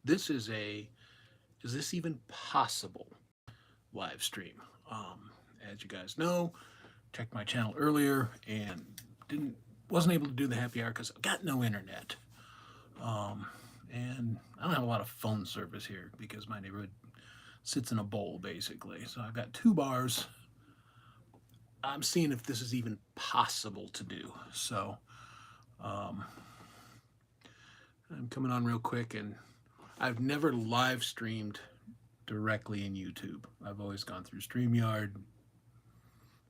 this is this even possible live stream? Um, as you guys know, checked my channel earlier and didn't wasn't able to do the happy hour because I got no internet. Um, and I don't have a lot of phone service here because my neighborhood sits in a bowl basically. So I've got two bars. I'm seeing if this is even possible to do. So um, I'm coming on real quick, and I've never live streamed directly in YouTube. I've always gone through StreamYard.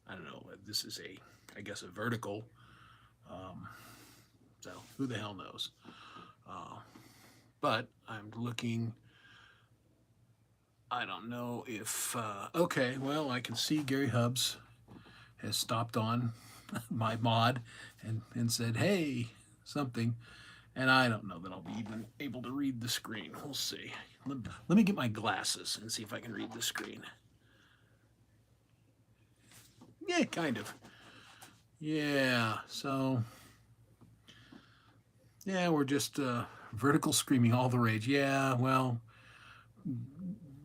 I don't know. This is I guess, a vertical. Um, so who the hell knows? Uh, but I'm looking. I don't know if. Okay, well, I can see Gary Hubs has stopped on my mod and said, hey, something. And I don't know that I'll be even able to read the screen. We'll see. Let me get my glasses and see if I can read the screen. Yeah, kind of. Yeah, so. Yeah, we're just vertical screaming all the rage. Yeah, well,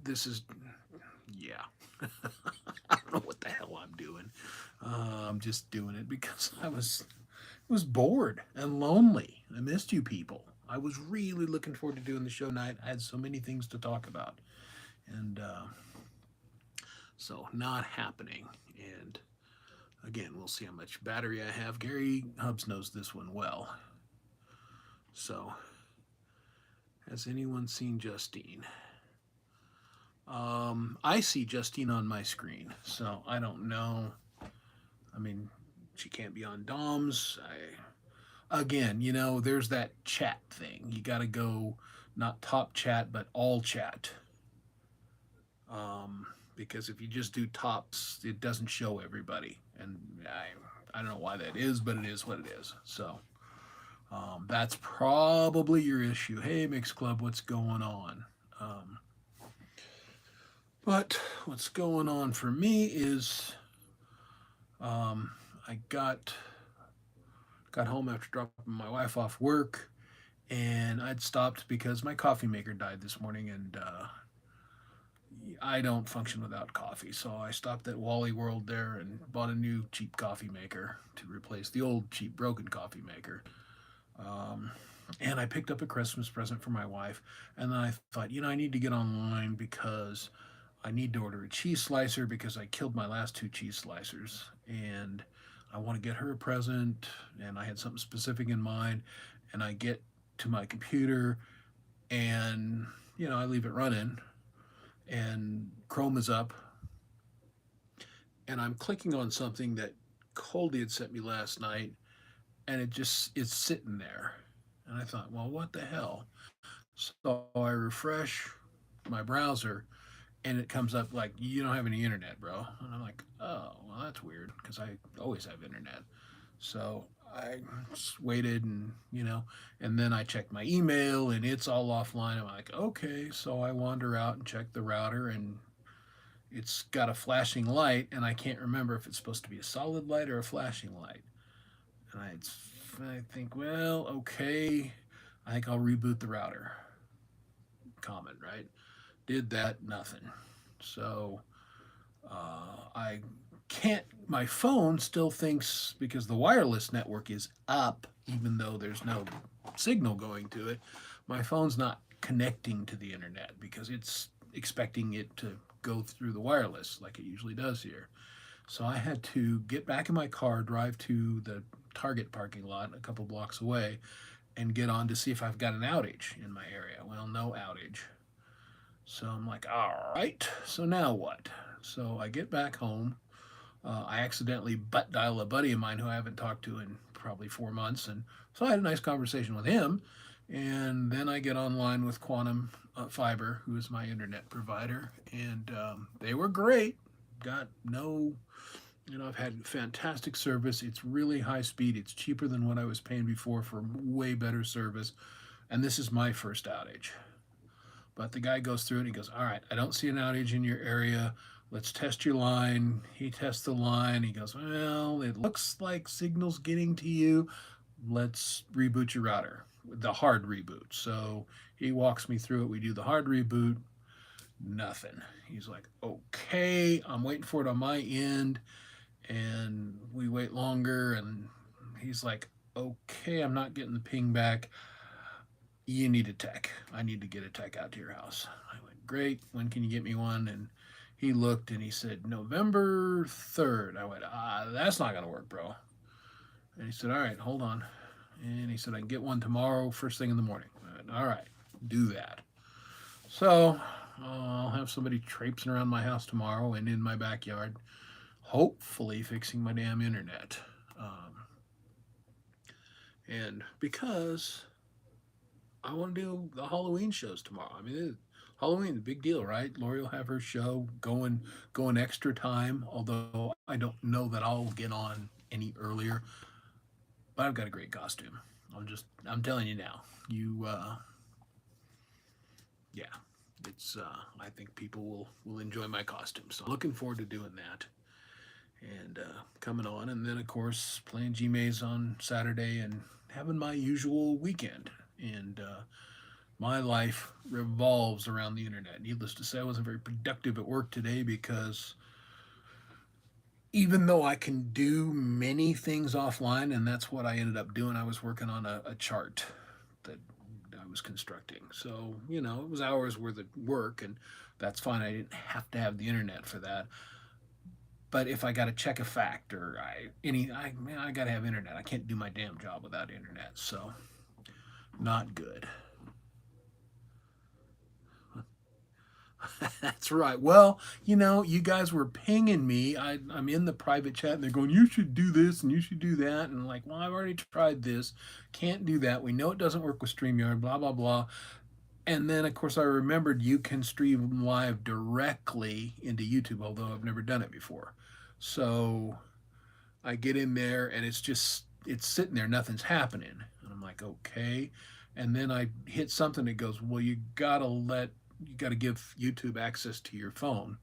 this is. Yeah. I don't know what the hell I'm doing. I'm just doing it because I was bored and lonely. I missed you people. I was really looking forward to doing the show tonight. I had so many things to talk about, and so not happening. And again, we'll see how much battery I have. Gary Hubs knows this one well. So, has anyone seen Justine? I see Justine on my screen, so I don't know. I mean, she can't be on DOMs. Again, there's that chat thing. You got to go not top chat, but all chat. Because if you just do tops, it doesn't show everybody. And I don't know why that is, but it is what it is. So that's probably your issue. Hey, Mix Club, what's going on? But what's going on for me is I got home after dropping my wife off work, and I'd stopped because my coffee maker died this morning, and I don't function without coffee. So I stopped at Wally World there and bought a new cheap coffee maker to replace the old cheap broken coffee maker. Um, and I picked up a Christmas present for my wife, and then I thought, I need to get online because I need to order a cheese slicer because I killed my last two cheese slicers, and I want to get her a present, and I had something specific in mind, and I get to my computer, and I leave it running, and Chrome is up, and I'm clicking on something that Coldy had sent me last night, and it's sitting there, and I thought, well, what the hell? So I refresh my browser, and it comes up like, you don't have any internet, bro. And I'm like, oh, well, that's weird because I always have internet. So I just waited, and then I checked my email and it's all offline. I'm like, okay. So I wander out and check the router, and it's got a flashing light, and I can't remember if it's supposed to be a solid light or a flashing light. And I think, well, okay. I think I'll reboot the router. Common, right? Did that, nothing. So I can't, my phone still thinks because the wireless network is up, even though there's no signal going to it, my phone's not connecting to the internet because it's expecting it to go through the wireless like it usually does here. So I had to get back in my car, drive to the Target parking lot a couple blocks away, and get on to see if I've got an outage in my area. Well, no outage. So I'm like, all right, so now what? So I get back home. I accidentally butt dial a buddy of mine who I haven't talked to in probably 4 months. And so I had a nice conversation with him. And then I get online with Quantum Fiber, who is my internet provider. And they were great. Got no, I've had fantastic service. It's really high speed. It's cheaper than what I was paying before for way better service. And this is my first outage. But the guy goes through it and he goes, all right, I don't see an outage in your area. Let's test your line. He tests the line. He goes, well, it looks like signal's getting to you. Let's reboot your router. the hard reboot. So he walks me through it. We do the hard reboot. Nothing. He's like, okay, I'm waiting for it on my end, and we wait longer, and he's like, okay, I'm not getting the ping back. You need a tech. I need to get a tech out to your house. I went, great. When can you get me one? And he looked and he said, November 3rd. I went, that's not going to work, bro. And he said, all right, hold on. And he said, I can get one tomorrow, first thing in the morning. I went, all right, do that. So I'll have somebody traipsing around my house tomorrow and in my backyard, hopefully fixing my damn internet. And because I want to do the Halloween shows tomorrow. I mean, Halloween, a big deal, right? Lori will have her show going extra time. Although I don't know that I'll get on any earlier, but I've got a great costume. I'm telling you now. Yeah, it's. I think people will enjoy my costume. So looking forward to doing that and coming on, and then of course playing G Maze on Saturday and having my usual weekend. And my life revolves around the internet. Needless to say, I wasn't very productive at work today because even though I can do many things offline, and that's what I ended up doing, I was working on a chart that I was constructing. So, it was hours worth of work, and that's fine. I didn't have to have the internet for that. But if I got to check a fact or I got to have internet. I can't do my damn job without internet. So, not good. That's right. Well, you guys were pinging me. I'm in the private chat and they're going, you should do this and you should do that. And I'm like, well, I've already tried this. Can't do that. We know it doesn't work with StreamYard, blah, blah, blah. And then, of course, I remembered you can stream live directly into YouTube, although I've never done it before. So I get in there and it's sitting there, nothing's happening. And I'm like, okay. And then I hit something that goes, well, you got to give YouTube access to your phone,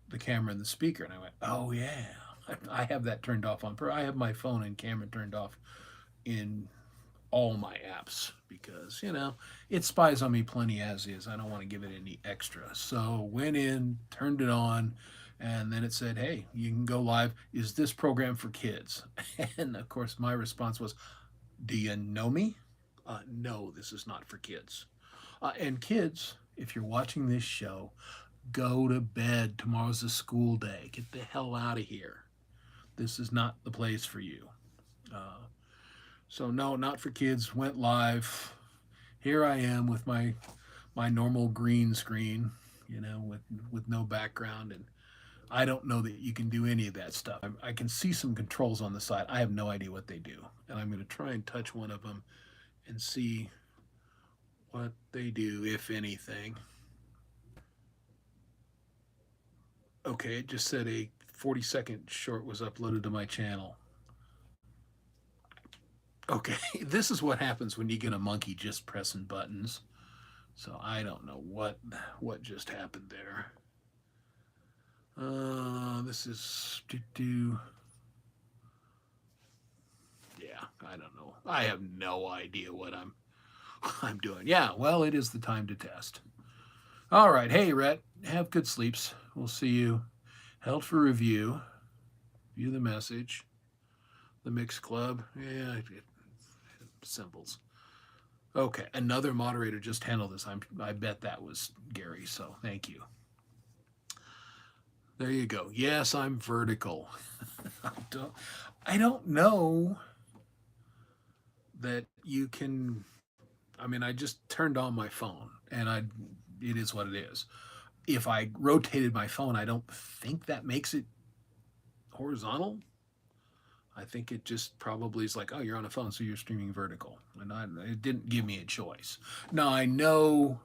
the camera and the speaker. And I went, oh yeah, I have that turned off I have my phone and camera turned off in all my apps because it spies on me plenty as is. I don't want to give it any extra. So went in, turned it on, and then it said, hey, you can go live. Is this program for kids? And of course my response was, do you know me? No, this is not for kids. And kids, if you're watching this show, go to bed. Tomorrow's a school day. Get the hell out of here. This is not the place for you. So no, not for kids. Went live. Here I am with my normal green screen, with no background, and I don't know that you can do any of that stuff. I can see some controls on the side. I have no idea what they do, and I'm going to try and touch one of them and see what they do, if anything. Okay, it just said a 40-second short was uploaded to my channel. Okay, this is what happens when you get a monkey just pressing buttons. So I don't know what just happened there. This is yeah, I don't know. I have no idea what I'm doing. Yeah, well, it is the time to test. All right, hey Rhett, have good sleeps. We'll see you. Held for review. View the message. The Mix Club. Yeah, symbols. Okay, another moderator just handled this. I bet that was Gary, so thank you. There you go. Yes, I'm vertical. I don't know that you can. I mean, I just turned on my phone, and it is what it is. If I rotated my phone, I don't think that makes it horizontal. I think it just probably is like, oh, you're on a phone, so you're streaming vertical. And it didn't give me a choice. Now, I know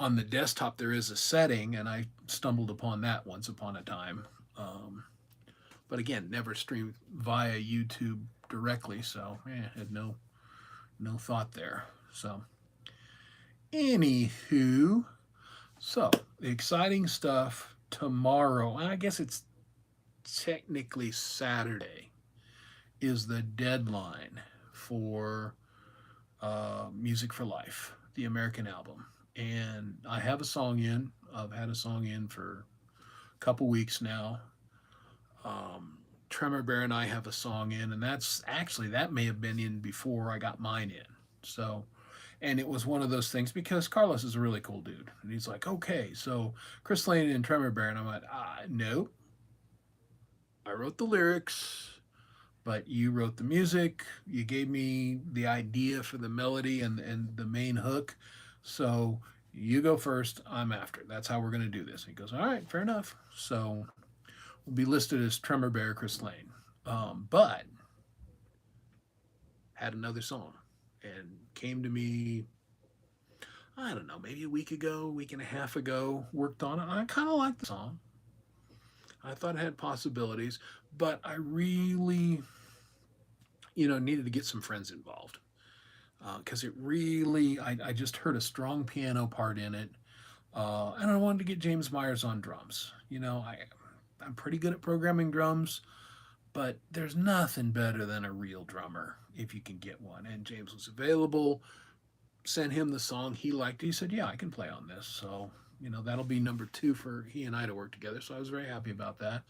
on the desktop there is a setting, and I stumbled upon that once upon a time. But again, never streamed via YouTube directly, so had no thought there. So, anywho, so exciting stuff tomorrow. I guess it's technically Saturday is the deadline for Music for Life, the American album. And I have a song in. I've had a song in for a couple weeks now. Um, Tremor Bear and I have a song in, and that's actually, that may have been in before I got mine in. So, and it was one of those things because Carlos is a really cool dude. And he's like, okay, so Chris Lane and Tremor Bear. And I went, no, I wrote the lyrics, but you wrote the music. You gave me the idea for the melody and the main hook. So you go first. I'm after. That's how we're going to do this. And he goes, all right, fair enough. So we'll be listed as Tremor Bear Chris Lane. But had another song and came to me, I don't know, maybe a week ago, week and a half ago, worked on it. I kind of liked the song. I thought it had possibilities, but I really, needed to get some friends involved because it really, I just heard a strong piano part in it. And I wanted to get James Myers on drums. I'm pretty good at programming drums, but there's nothing better than a real drummer if you can get one. And James was available, sent him the song. He liked it. He said, yeah, I can play on this. So, that'll be number two for he and I to work together. So I was very happy about that.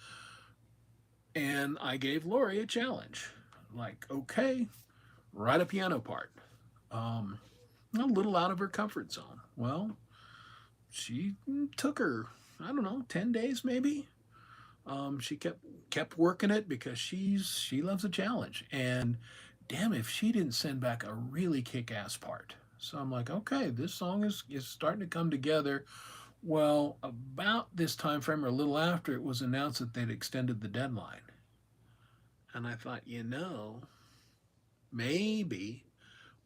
And I gave Lori a challenge. Like, okay, write a piano part. Um, a little out of her comfort zone. Well, she took her, I don't know, 10 days maybe. She kept working it because she loves a challenge. And damn, if she didn't send back a really kick-ass part. So I'm like, okay, this song is starting to come together. Well, about this time frame or a little after, it was announced that they'd extended the deadline. And I thought, maybe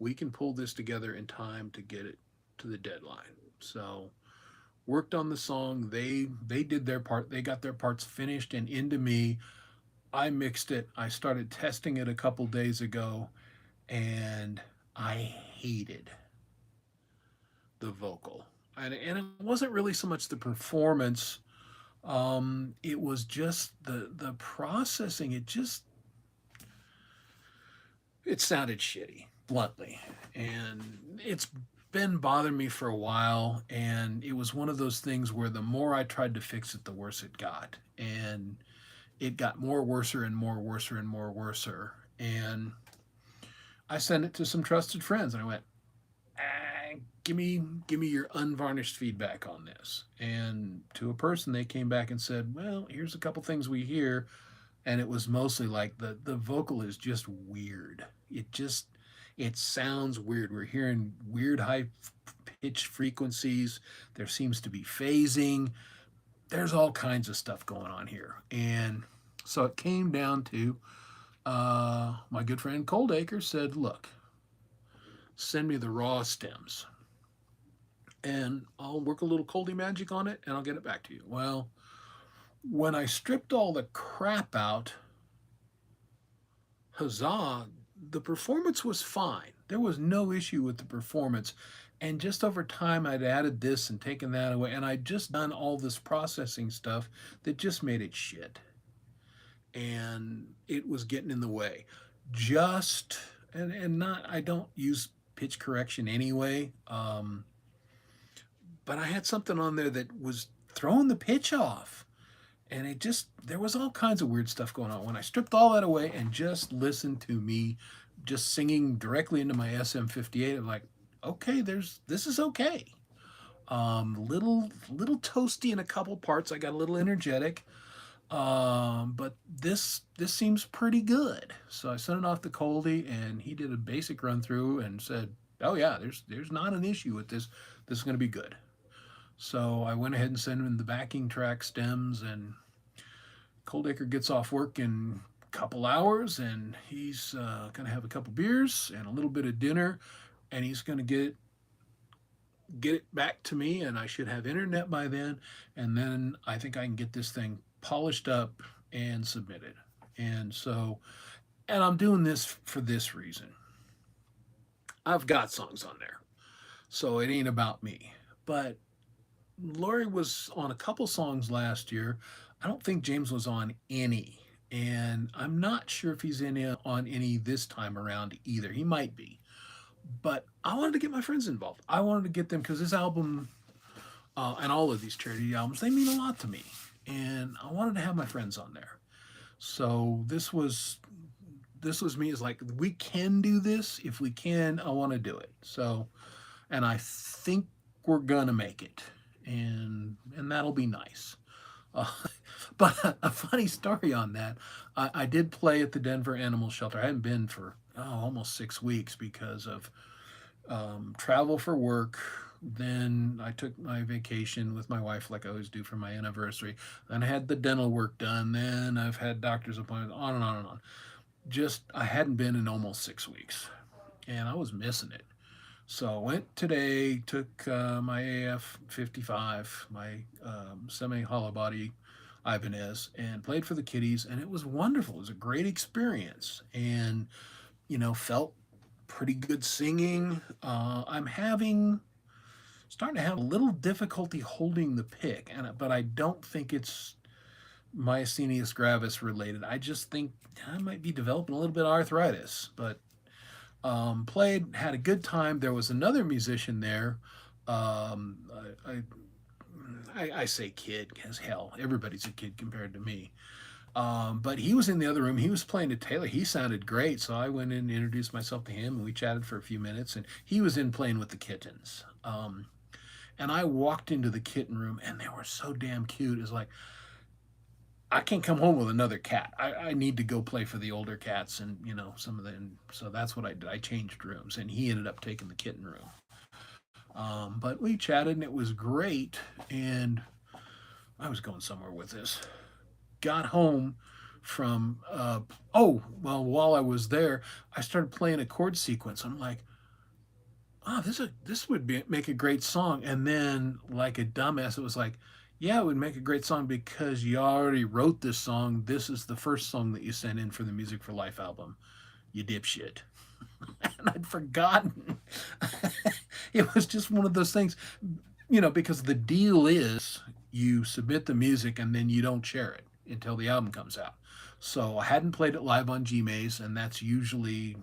we can pull this together in time to get it to the deadline. So worked on the song. They did their part. They got their parts finished and into me. I mixed it. I started testing it a couple days ago, and I hated the vocal. And it wasn't really so much the performance. It was just the processing. It sounded shitty, bluntly. And it's been bothering me for a while. And it was one of those things where the more I tried to fix it, the worse it got. And it got more worser and more worser and more worser. And I sent it to some trusted friends, and I went, give me your unvarnished feedback on this. And to a person, they came back and said, well, here's a couple things we hear, and it was mostly like the vocal is just weird. It sounds weird. We're hearing weird high pitch frequencies. There seems to be phasing. There's all kinds of stuff going on here, and so it came down to my good friend Coldacre said, look, send me the raw stems and I'll work a little Coldy magic on it and I'll get it back to you. Well, when I stripped all the crap out, huzzah, the performance was fine. There was no issue with the performance. And just over time, I'd added this and taken that away. And I'd just done all this processing stuff that just made it shit. And it was getting in the way. Just, and not, I don't use pitch correction anyway. But I had something on there that was throwing the pitch off. And there was all kinds of weird stuff going on. When I stripped all that away and just listened to me just singing directly into my SM58, I'm like, okay, this is okay. Little toasty in a couple parts. I got a little energetic. But this seems pretty good. So I sent it off to Coldy, and he did a basic run through and said, "Oh yeah, there's not an issue with this. This is going to be good." So I went ahead and sent him the backing track stems, and Coldacre gets off work in a couple hours, and he's going to have a couple beers and a little bit of dinner, and he's going to get it back to me, and I should have internet by then, and then I think I can get this thing polished up and submitted. And I'm doing this for this reason. I've got songs on there, so it ain't about me. But Laurie was on a couple songs last year. I don't think James was on any. And I'm not sure if he's on any this time around either. He might be. but I wanted to get my friends involved. I wanted to get them because this album and all of these charity albums, they mean a lot to me. And I wanted to have my friends on there. So this was me, is like, we can do this. If we can, I want to do it. So, and I think we're gonna make it, and that'll be nice. uh, but a funny story on that, I did play at the Denver Animal Shelter. I hadn't been for almost 6 weeks because of travel for work. Then I took my vacation with my wife, like I always do for my anniversary. Then I had the dental work done. Then I've had doctor's appointments, on and on and on. Just, I hadn't been in almost 6 weeks, and I was missing it. So I went today, took my AF 55, my semi hollow body Ibanez, and played for the kiddies, and it was wonderful. It was a great experience, and felt pretty good singing. I'm having starting to have a little difficulty holding the pick, but I don't think it's myasthenia gravis related. I just think I might be developing a little bit of arthritis. But played, had a good time. There was another musician there. Um, I, I say kid because hell, everybody's a kid compared to me. But he was in the other room. He was playing to Taylor. He sounded great. So I went in and introduced myself to him, and we chatted for a few minutes. And he was in playing with the kittens. And I walked into the kitten room, and they were so damn cute. It's like, I can't come home with another cat. I need to go play for the older cats, and some of them. So that's what I did. I changed rooms, and he ended up taking the kitten room. But we chatted, and it was great. And I was going somewhere with this. Got home from oh well, while I was there, I started playing a chord sequence. I'm like, oh, this would make a great song. And then, like a dumbass, it was like, yeah, it would make a great song because you already wrote this song. This is the first song that you sent in for the Music for Life album. You dipshit. And I'd forgotten. It was just one of those things, because the deal is you submit the music and then you don't share it until the album comes out. So I hadn't played it live on Gmaze, and that's usually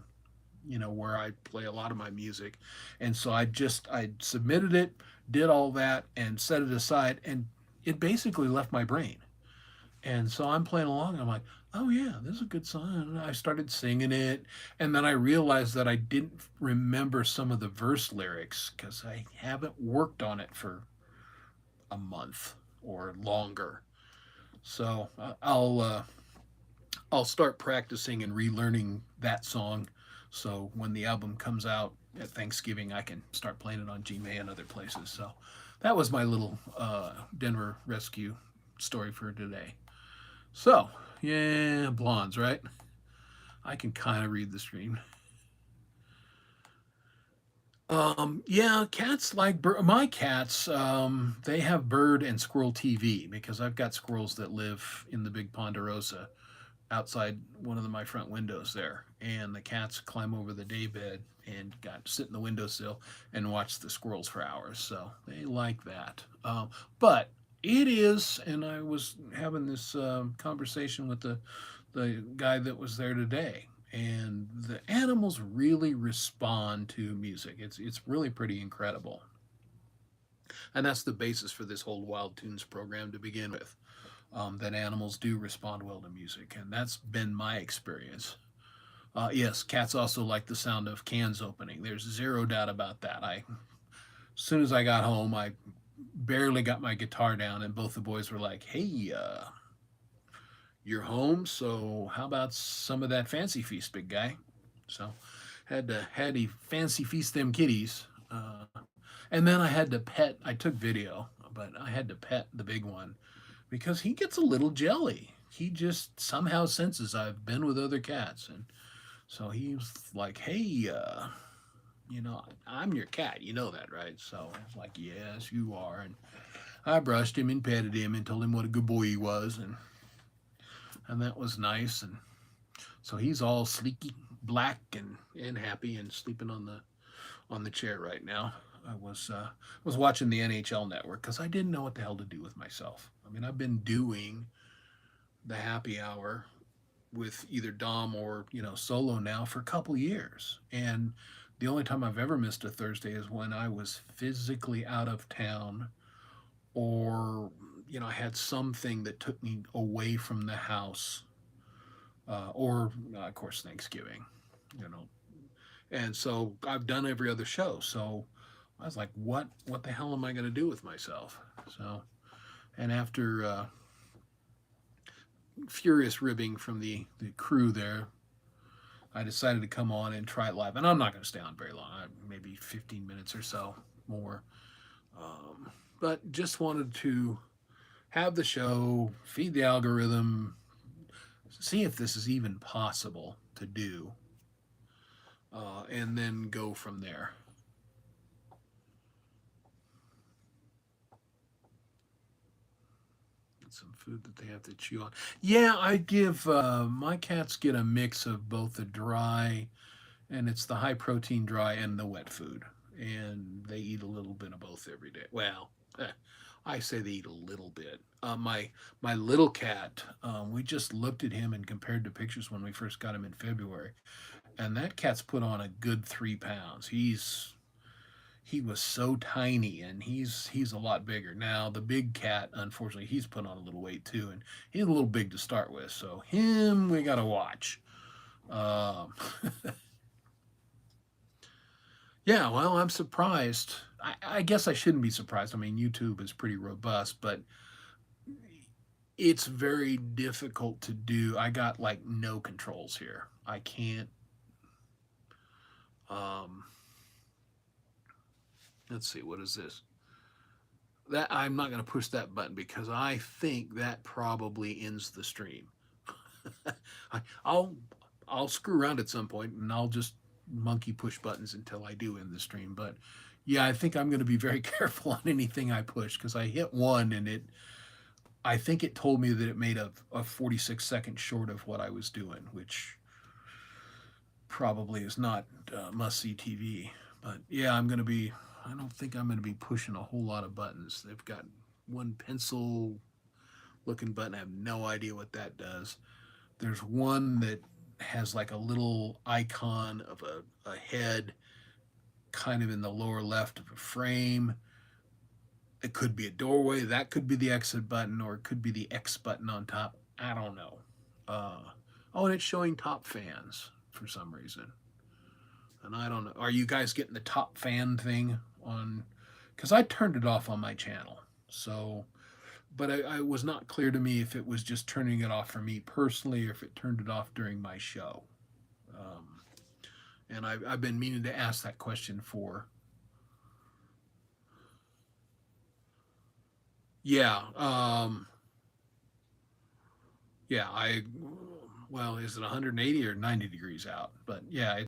where I play a lot of my music. And so I submitted it, did all that, and set it aside, and it basically left my brain. And so I'm playing along, and I'm like, oh yeah, this is a good song. And I started singing it, and then I realized that I didn't remember some of the verse lyrics because I haven't worked on it for a month or longer. So I'll start practicing and relearning that song. So when the album comes out at Thanksgiving, I can start playing it on Gmail and other places. So that was my little Denver rescue story for today. So, yeah, blondes, right? I can kind of read the screen. Yeah, cats like my cats. They have bird and squirrel TV because I've got squirrels that live in the big Ponderosa outside one of my front windows there, and the cats climb over the daybed and got to sit in the windowsill and watch the squirrels for hours. So they like that. But it is, and I was having this conversation with the guy that was there today. And the animals really respond to music. It's really pretty incredible, and that's the basis for this whole Wild Tunes program to begin with. That animals do respond well to music, and that's been my experience. Yes, cats also like the sound of cans opening. There's zero doubt about that. As soon as I got home, I barely got my guitar down, and both the boys were like, "Hey, you're home, so how about some of that fancy feast, big guy?" So had to fancy feast them kitties, and then I had to pet. I took video, but I had to pet the big one because he gets a little jelly. He just somehow senses I've been with other cats, and so he was like, "Hey, I'm your cat. You know that, right?" So I was like, "Yes, you are." And I brushed him and petted him and told him what a good boy he was, and that was nice. And so he's all sleeky, black, and happy, and sleeping on the chair right now. I was watching the NHL Network because I didn't know what the hell to do with myself. I mean, I've been doing the happy hour with either Dom or solo now for a couple years, and The only time I've ever missed a Thursday is when I was physically out of town, or I had something that took me away from the house, or of course Thanksgiving, you know. And so I've done every other show. So I was like, what the hell am I going to do with myself? So, and after furious ribbing from the crew there, I decided to come on and try it live. And I'm not going to stay on very long, maybe 15 minutes or so more. But just wanted to have the show, feed the algorithm, see if this is even possible to do, and then go from there. Some food that they have to chew on. Yeah, I give my cats get a mix of both the dry, and it's the high protein dry and the wet food, and they eat a little bit of both every day. Well, I say they eat a little bit. My little cat, we just looked at him and compared to pictures when we first got him in February, and that cat's put on a good 3 pounds. He was so tiny, and he's a lot bigger now. The big cat, unfortunately, he's put on a little weight too, and he's a little big to start with, so him we gotta watch. um, yeah, well, I'm surprised. I guess I shouldn't be surprised. I mean, YouTube is pretty robust, but it's very difficult to do. I got like no controls here. I can't. um, let's see, what is this? That I'm not going to push that button because I think that probably ends the stream. I, I'll I'll screw around at some point and I'll just monkey push buttons until I do end the stream. But yeah, I think I'm going to be very careful on anything I push because I hit one and I think it told me that it made a 46 second short of what I was doing, which probably is not must see TV. But yeah, I don't think I'm going to be pushing a whole lot of buttons. They've got one pencil looking button. I have no idea what that does. There's one that has like a little icon of a head kind of in the lower left of a frame. It could be a doorway. That could be the exit button, or it could be the X button on top. I don't know. Uh, oh, and it's showing top fans for some reason. And I don't know. Are you guys getting the top fan thing on? Because I turned it off on my channel. So, but I was not clear to me if it was just turning it off for me personally or if it turned it off during my show. Um, and I've been meaning to ask that question for. Yeah. Yeah. Well, is it 180 or 90 degrees out? But yeah,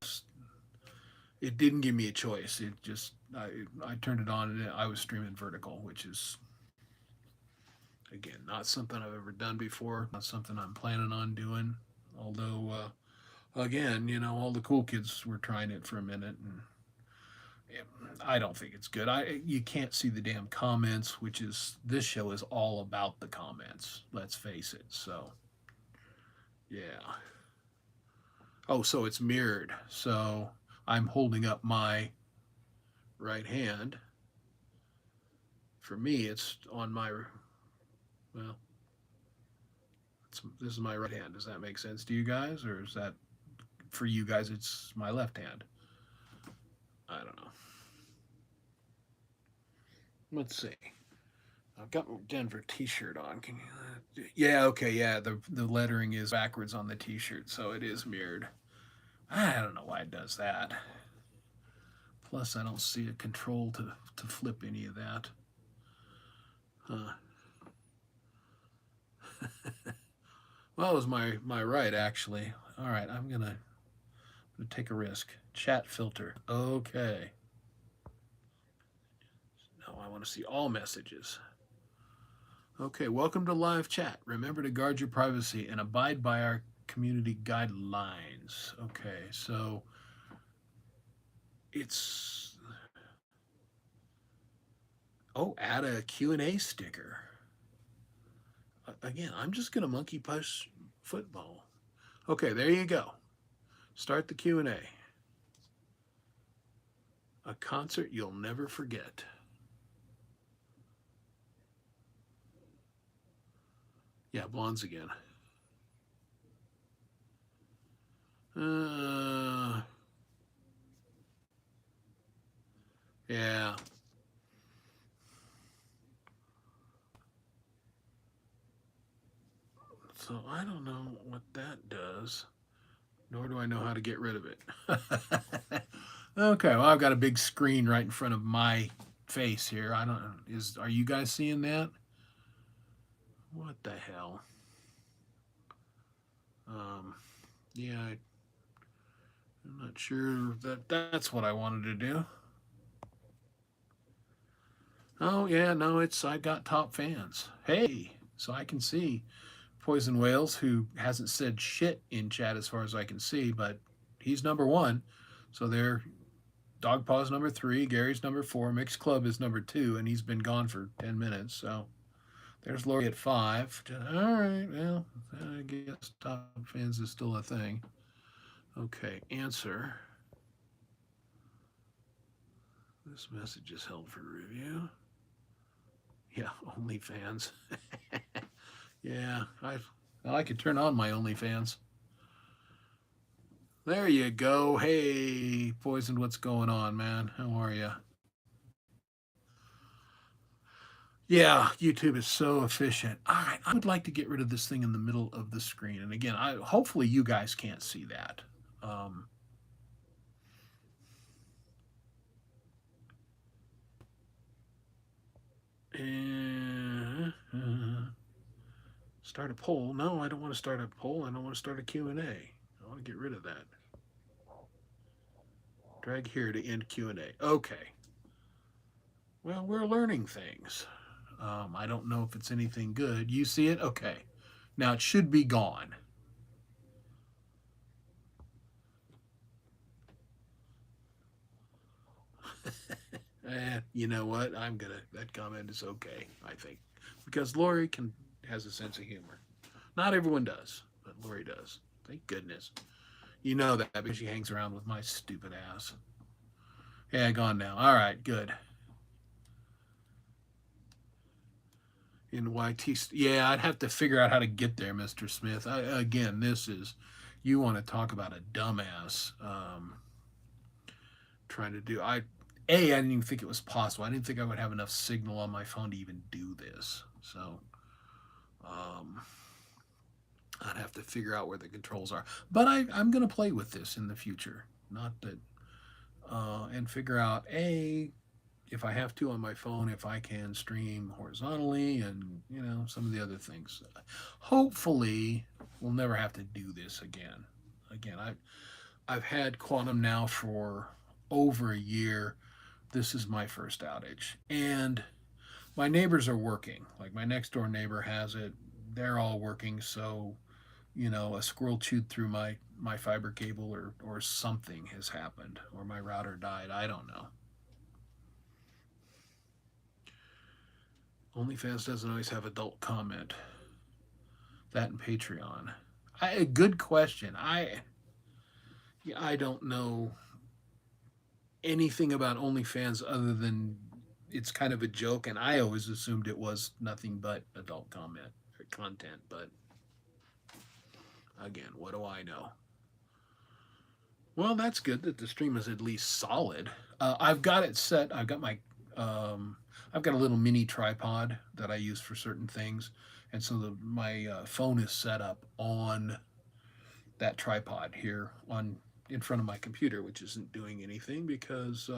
it didn't give me a choice. It just, I turned it on and I was streaming vertical, which is, again, not something I've ever done before, not something I'm planning on doing. Although, again, all the cool kids were trying it for a minute, and I don't think it's good. You can't see the damn comments, which is this show is all about the comments. Let's face it. So yeah. Oh, so it's mirrored. So I'm holding up my right hand. For me, it's on my well. This is my right hand. Does that make sense to you guys, or is that for you guys? It's my left hand. I don't know. Let's see. I've got my Denver T-shirt on. Can you? Yeah, okay, yeah. The lettering is backwards on the T-shirt, so it is mirrored. I don't know why it does that. Plus, I don't see a control to flip any of that. Huh. Well, it was my right actually. All right, I'm gonna take a risk. Chat filter. Okay. Now I want to see all messages. Okay, welcome to live chat. Remember to guard your privacy and abide by our community guidelines. Okay, so it's add a Q&A sticker. Again, I'm just going to monkey push football. Okay, there you go. Start the Q&A. A concert you'll never forget. Yeah, Blondes again. Uh, yeah. So I don't know what that does, nor do I know how to get rid of it. Okay, well I've got a big screen right in front of my face here. I don't is are you guys seeing that? What the hell? Um, yeah, I'm not sure that that's what I wanted to do. Oh yeah, no, it's I got top fans. Hey, so I can see Poison Wales, who hasn't said shit in chat as far as I can see, but he's number one. So they're Dogpaw's number three, Gary's number four, Mixed Club is number two, and he's been gone for 10 minutes. So there's Lori at five. All right, well, I guess top fans is still a thing. Okay, answer. This message is held for review. Yeah, OnlyFans. Yeah, I could turn on my OnlyFans. There you go. Hey, Poisoned, what's going on, man? How are you? Yeah, YouTube is so efficient. All right, I would like to get rid of this thing in the middle of the screen. And again, I hopefully you guys can't see that. Um, and, start a poll. No, I don't want to start a poll. I don't want to start a Q&A. I want to get rid of that. Drag here to end Q&A. Okay. Well, we're learning things. I don't know if it's anything good. You see it? Okay. Now it should be gone. You know what? That comment is okay, I think. Because Lori has a sense of humor. Not everyone does, but Lori does. Thank goodness. You know that because she hangs around with my stupid ass. Yeah, gone now. All right, good. In YT, yeah, I'd have to figure out how to get there, Mr. Smith. Again, this is, you want to talk about a dumbass trying to do. I didn't even think it was possible. I didn't think I would have enough signal on my phone to even do this. So, um, I'd have to figure out where the controls are. But I'm going to play with this in the future. Not that, and figure out if I have to on my phone, if I can stream horizontally, and some of the other things. Hopefully, we'll never have to do this again. Again, I've had Quantum now for over a year. This is my first outage, and my neighbors are working. Like my next door neighbor has it; they're all working. So, a squirrel chewed through my fiber cable, or something has happened, or my router died. I don't know. OnlyFans doesn't always have adult comment. That and Patreon. A good question. I don't know anything about OnlyFans other than it's kind of a joke, and I always assumed it was nothing but adult comment or content. But again, what do I know? Well, that's good that the stream is at least solid. I've got it set. Um, I've got a little mini tripod that I use for certain things, and so my phone is set up on that tripod here on in front of my computer, which isn't doing anything because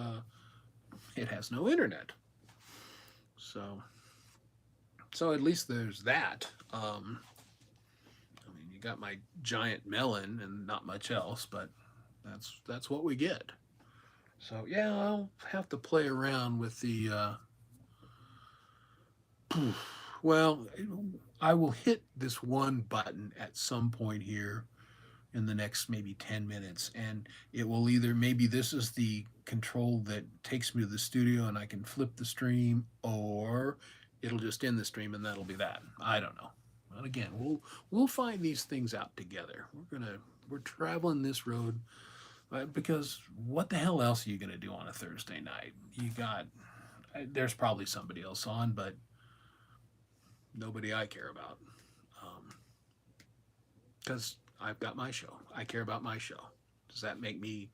it has no internet. So at least there's that. I mean, you got my giant melon and not much else, but that's what we get. So yeah, I'll have to play around with the. Well, I will hit this one button at some point here in the next maybe 10 minutes, and it will either, maybe this is the control that takes me to the studio and I can flip the stream, or it'll just end the stream and that'll be that. I don't know. But again, we'll find these things out together. We're traveling this road Because what the hell else are you going to do on a Thursday night? You got, there's probably somebody else on, but nobody I care about. Because I've got my show. I care about my show. Does that make me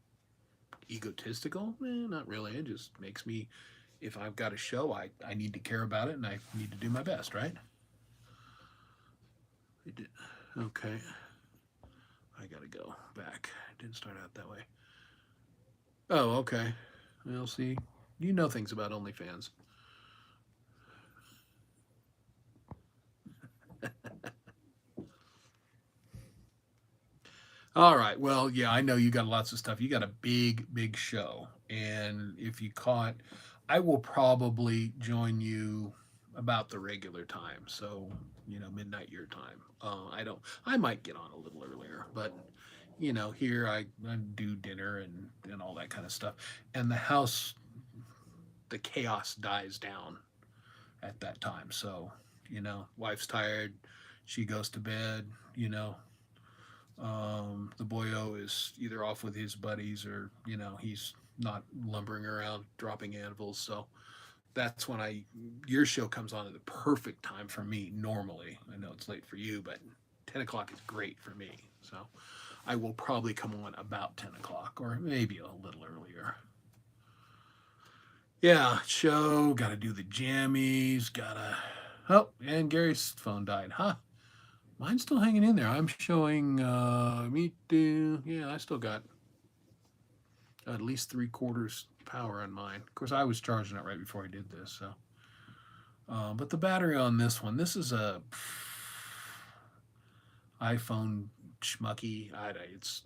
egotistical? Not really. It just makes me, if I've got a show, I need to care about it and I need to do my best, right? Okay. I got to go back. It didn't start out that way. Oh, okay. Well, see, you know things about OnlyFans. All right. Well, yeah, I know you got lots of stuff. You got a big, big show. And if you caught, I will probably join you about the regular time. So, midnight your time. I might get on a little earlier, but, here I do dinner and all that kind of stuff. And the house, the chaos dies down at that time. So, wife's tired. She goes to bed, the boyo is either off with his buddies or he's not lumbering around dropping anvils. So that's when your show comes on at the perfect time for me. Normally, I know it's late for you, but 10 o'clock is great for me. So I will probably come on about 10 o'clock or maybe a little earlier. Yeah, show. Got to do the jammies. Gotta. Oh, and Gary's phone died. Huh. Mine's still hanging in there. I'm showing me do. Yeah, I still got at least 3/4 power on mine. Of course, I was charging it right before I did this. So, but the battery on this one, this is a iPhone schmucky. It's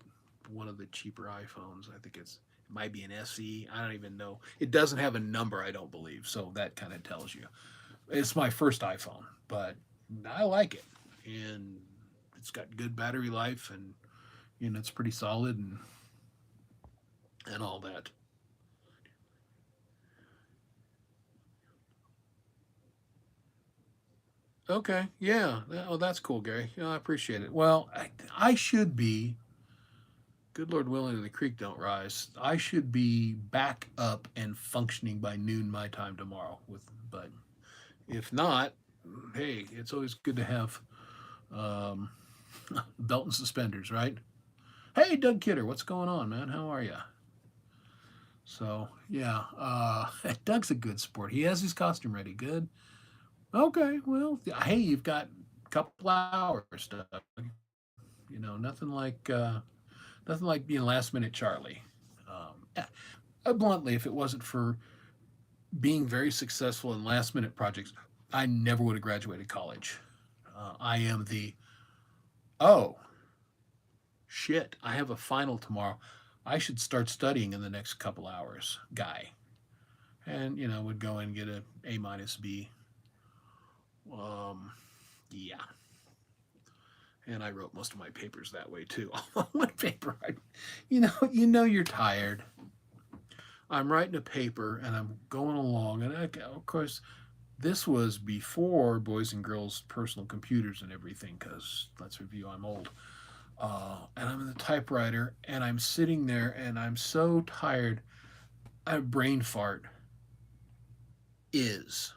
one of the cheaper iPhones. I think it might be an SE. I don't even know. It doesn't have a number, I don't believe. So that kind of tells you. It's my first iPhone, but I like it, and it's got good battery life, and it's pretty solid and all that. Okay, yeah. Oh, that's cool, Gary. Yeah, I appreciate it. Well, I should be. Good Lord willing, the creek don't rise. I should be back up and functioning by noon my time tomorrow. But if not, hey, it's always good to have um, belt and suspenders, right? Hey, Doug Kidder, what's going on, man? How are you? So yeah, Doug's a good sport. He has his costume ready. Good. Okay, well, hey, you've got a couple hours, Doug. Nothing like being last minute Charlie. Bluntly, if it wasn't for being very successful in last minute projects, I never would have graduated college. I am the oh shit, I have a final tomorrow. I should start studying in the next couple hours, guy. And would go and get a minus B. Yeah. And I wrote most of my papers that way too. One paper, you're tired. I'm writing a paper and I'm going along, and of course, this was before boys and girls personal computers and everything. Because let's review, I'm old. And I'm in the typewriter, and I'm sitting there, and I'm so tired. I brain fart. Is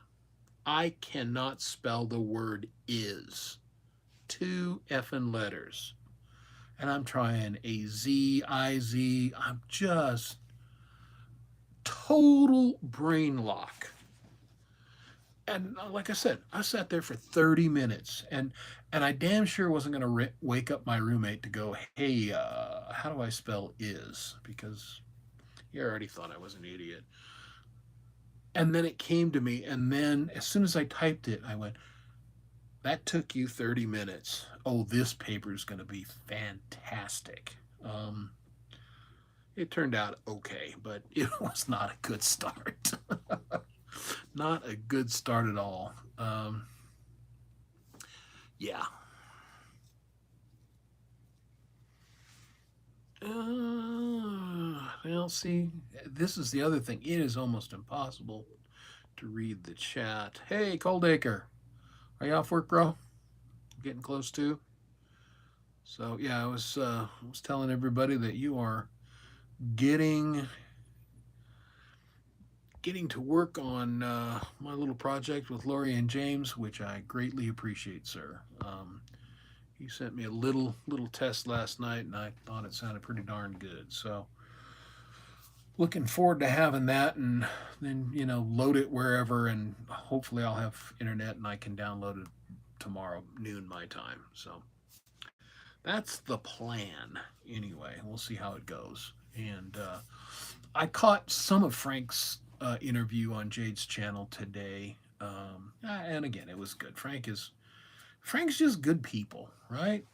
I cannot spell the word is. Two effing letters. And I'm trying A-Z-I-Z. I'm just total brain lock. And like I said, I sat there for 30 minutes, and I damn sure wasn't going to wake up my roommate to go, hey, how do I spell is? Because he already thought I was an idiot. And then it came to me, and then as soon as I typed it, I went, that took you 30 minutes. Oh, this paper is going to be fantastic. It turned out okay, but it was not a good start. Not a good start at all. Yeah. Well, see, this is the other thing. It is almost impossible to read the chat. Hey, Coldacre, are you off work, bro? Getting close to. So yeah, I was telling everybody that you are getting getting to work on my little project with Lori and James, which I greatly appreciate, sir. He sent me a little test last night, and I thought it sounded pretty darn good. So looking forward to having that, and then load it wherever, and hopefully I'll have internet and I can download it tomorrow noon my time. So that's the plan. Anyway, we'll see how it goes. And I caught some of Frank's interview on Jade's channel today, and again, it was good. Frank's just good people, right?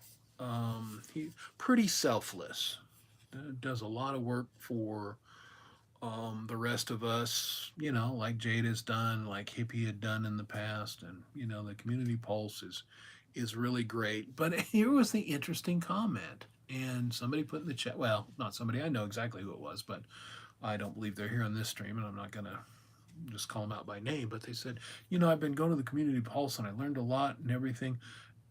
He pretty selfless. Does a lot of work for the rest of us, like Jade has done, like Hippie had done in the past, and the Community Pulse is really great. But here was the interesting comment, and somebody put in the chat. Well, not somebody, I know exactly who it was, but I don't believe they're here on this stream, and I'm not gonna just call them out by name. But they said, I've been going to the Community Pulse, and I learned a lot and everything.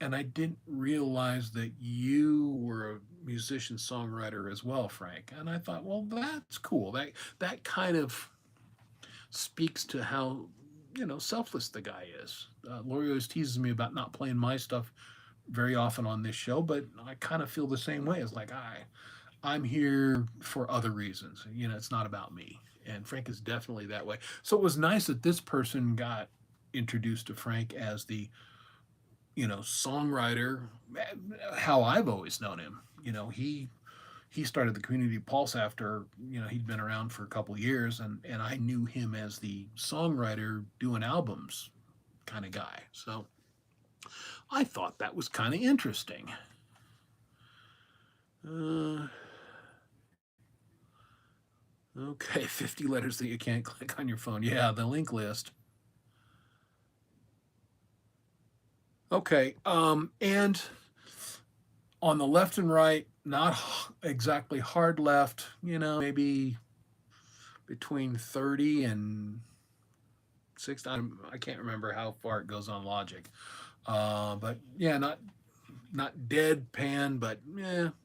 And I didn't realize that you were a musician songwriter as well, Frank. And I thought, well, that's cool. That kind of speaks to how selfless the guy is. Lori always teases me about not playing my stuff very often on this show, but I kind of feel the same way. It's like I'm here for other reasons. It's not about me. And Frank is definitely that way. So it was nice that this person got introduced to Frank as the songwriter, how I've always known him. He started the Community Pulse after he'd been around for a couple years, and I knew him as the songwriter doing albums kind of guy. So I thought that was kind of interesting. Okay, 50 letters that you can't click on your phone. Yeah, the link list. Okay, and on the left and right, not exactly hard left, maybe between 30 and 60. I can't remember how far it goes on Logic. But yeah, not deadpan, but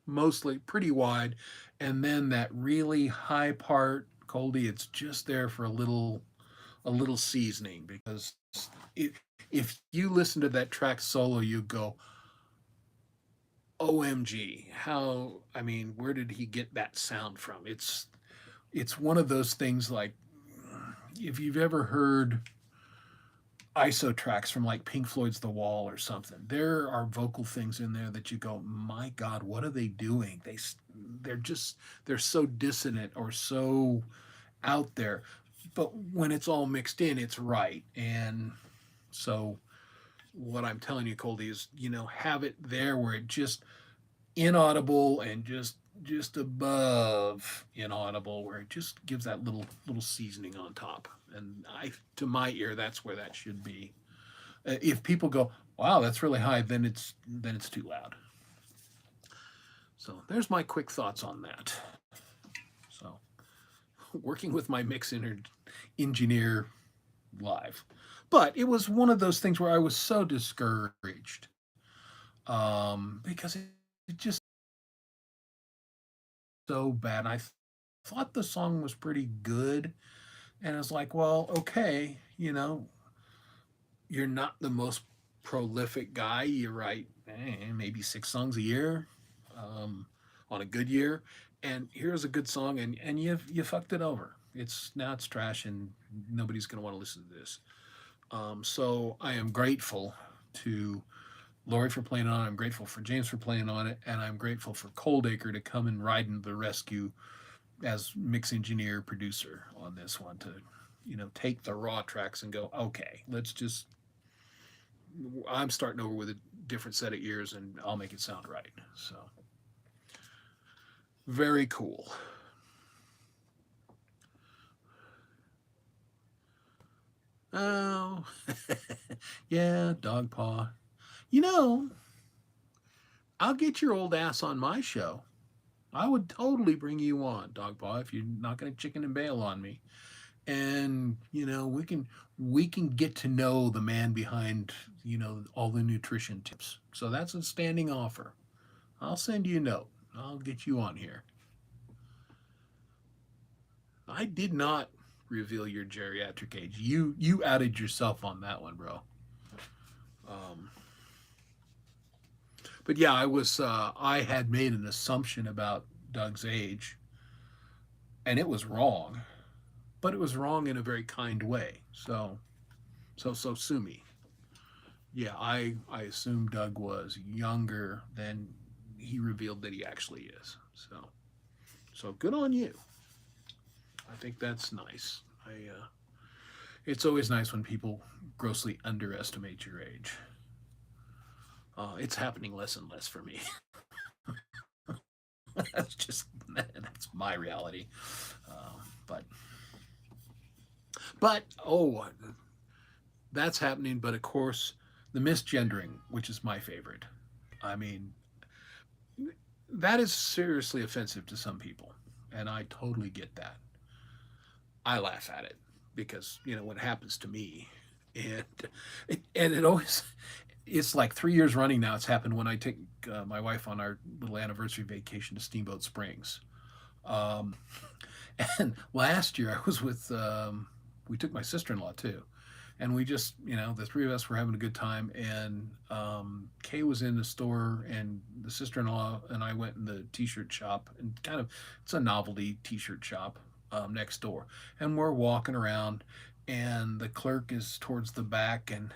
mostly pretty wide. And then that really high part, Coldy, it's just there for a little seasoning, because if you listen to that track solo, you go, OMG, where did he get that sound from? It's one of those things, like, if you've ever heard ISO tracks from like Pink Floyd's The Wall or something, there are vocal things in there that you go, my God, what are they doing? They're so dissonant or so out there, but when it's all mixed in, it's right. And so what I'm telling you, Coldy, is have it there where it just inaudible and just above inaudible, where it just gives that little seasoning on top. And to my ear, that's where that should be. If people go, wow, that's really high, then it's too loud. So there's my quick thoughts on that. So working with my mix engineer live, but it was one of those things where I was so discouraged, because it just so bad. I thought the song was pretty good, and it's like, well, okay, you're not the most prolific guy. You write maybe 6 songs a year, on a good year, and here's a good song, and you fucked it over. It's trash, and nobody's going to want to listen to this. So I am grateful to Lori for playing on it. I'm grateful for James for playing on it, and I'm grateful for Coldacre to come and ride into the rescue as mix engineer producer on this one, to take the raw tracks and go, okay, I'm starting over with a different set of ears, and I'll make it sound right. So very cool. Oh, yeah, dog paw. I'll get your old ass on my show. I would totally bring you on, dog paw, if you're not going to chicken and bail on me. And we can get to know the man behind all the nutrition tips. So that's a standing offer. I'll send you a note. I'll get you on here. I did not reveal your geriatric age. You outed yourself on that one, bro. Um, but yeah, I had made an assumption about Doug's age, and it was wrong, but it was wrong in a very kind way. So sue me. Yeah, I assumed Doug was younger than he revealed that he actually is. So good on you. I think that's nice. It's always nice when people grossly underestimate your age. It's happening less and less for me. That's my reality. But oh, that's happening. But of course, the misgendering, which is my favorite. I mean, that is seriously offensive to some people, and I totally get that. I laugh at it because what happens to me, and it always it's like 3 years running now. It's happened when I take my wife on our little anniversary vacation to Steamboat Springs. Um, and last year I was with we took my sister-in-law too, and we just the three of us were having a good time. And Kay was in the store, and the sister-in-law and I went in the t-shirt shop, and kind of it's a novelty t-shirt shop next door, and we're walking around, and the clerk is towards the back, and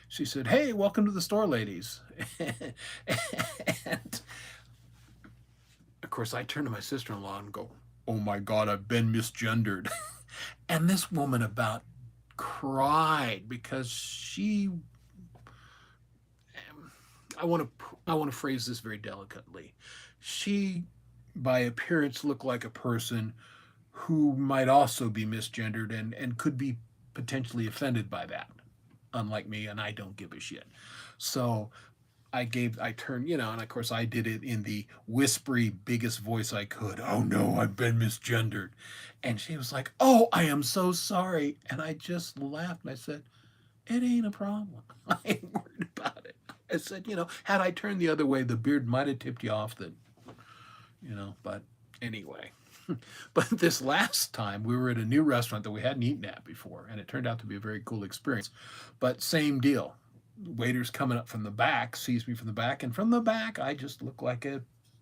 she said, "Hey, welcome to the store, ladies." And of course I turned to my sister-in-law and go, "Oh my god, I've been misgendered." And this woman about cried because I want to phrase this very delicately. She, by appearance, looked like a person who might also be misgendered and could be potentially offended by that, unlike me, and I don't give a shit. So I turned, and of course I did it in the whispery, biggest voice I could. "Oh no, I've been misgendered." And she was like, "Oh, I am so sorry." And I just laughed and I said, "It ain't a problem. I ain't worried about it." I said, had I turned the other way, the beard might have tipped you off that, but anyway. But this last time we were at a new restaurant that we hadn't eaten at before, and it turned out to be a very cool experience. But same deal. Waiter's coming up from the back, sees me from the back, and from the back I just look like a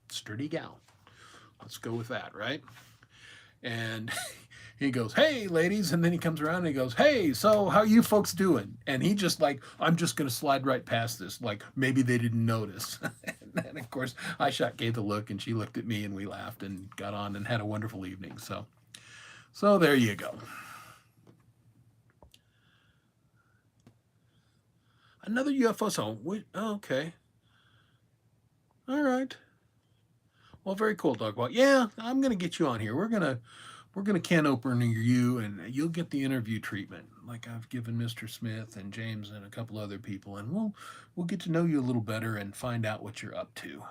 sturdy gal. Let's go with that, right? And he goes, "Hey, ladies," and then he comes around and he goes, "Hey, so how you folks doing?" And he just like, "I'm just gonna slide right past this, like maybe they didn't notice." And then of course I gave the look, and she looked at me, and we laughed and got on and had a wonderful evening. So there you go. Another UFO song. Okay. All right. Well, very cool, Doug. Well, yeah, I'm gonna get you on here. We're gonna can open you, and you'll get the interview treatment, like I've given Mr. Smith and James and a couple other people, and we'll get to know you a little better and find out what you're up to.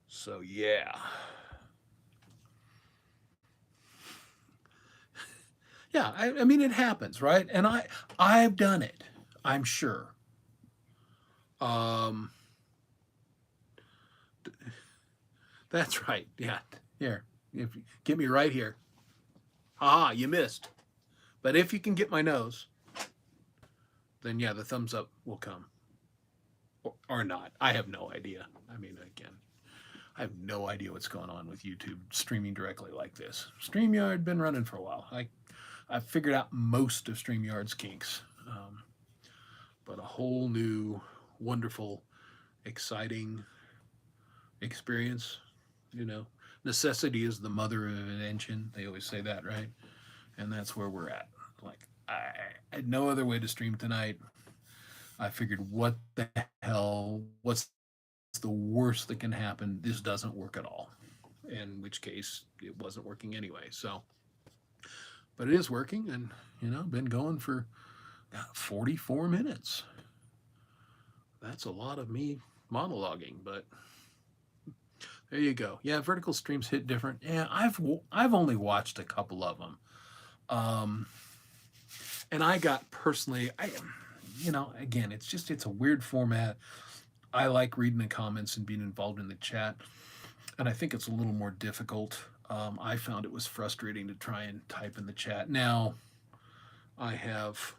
So yeah, yeah. I mean, it happens, right? And I've done it. I'm sure. Um, that's right. Yeah. Here, if get me right here. Ah, you missed. But if you can get my nose, then yeah, the thumbs up will come. Or not. I have no idea. I mean, again, I have no idea what's going on with YouTube streaming directly like this. StreamYard been running for a while. I've figured out most of StreamYard's kinks, but a whole new, wonderful, exciting experience. You know, necessity is the mother of invention. They always say that, right? And that's where we're at. Like, I had no other way to stream tonight. I figured, what the hell? What's the worst that can happen? This doesn't work at all. In which case, it wasn't working anyway. So, but it is working, and been going for 44 minutes. That's a lot of me monologuing, but there you go. Yeah, vertical streams hit different. Yeah, I've only watched a couple of them, um, and I got personally, again, it's a weird format. I like reading the comments and being involved in the chat, and I think it's a little more difficult I found it was frustrating to try and type in the chat. Now, I have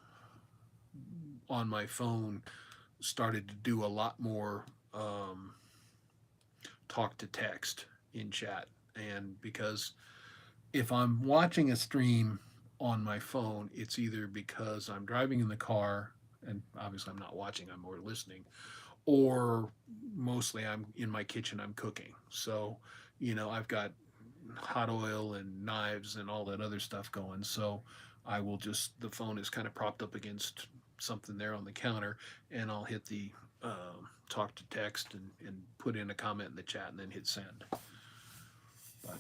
on my phone started to do a lot more talk to text in chat. And because if I'm watching a stream on my phone, it's either because I'm driving in the car, and obviously I'm not watching, I'm more listening, or mostly I'm in my kitchen, I'm cooking. So, I've got hot oil and knives and all that other stuff going. So the phone is kind of propped up against something there on the counter, and I'll hit the talk to text and put in a comment in the chat and then hit send. But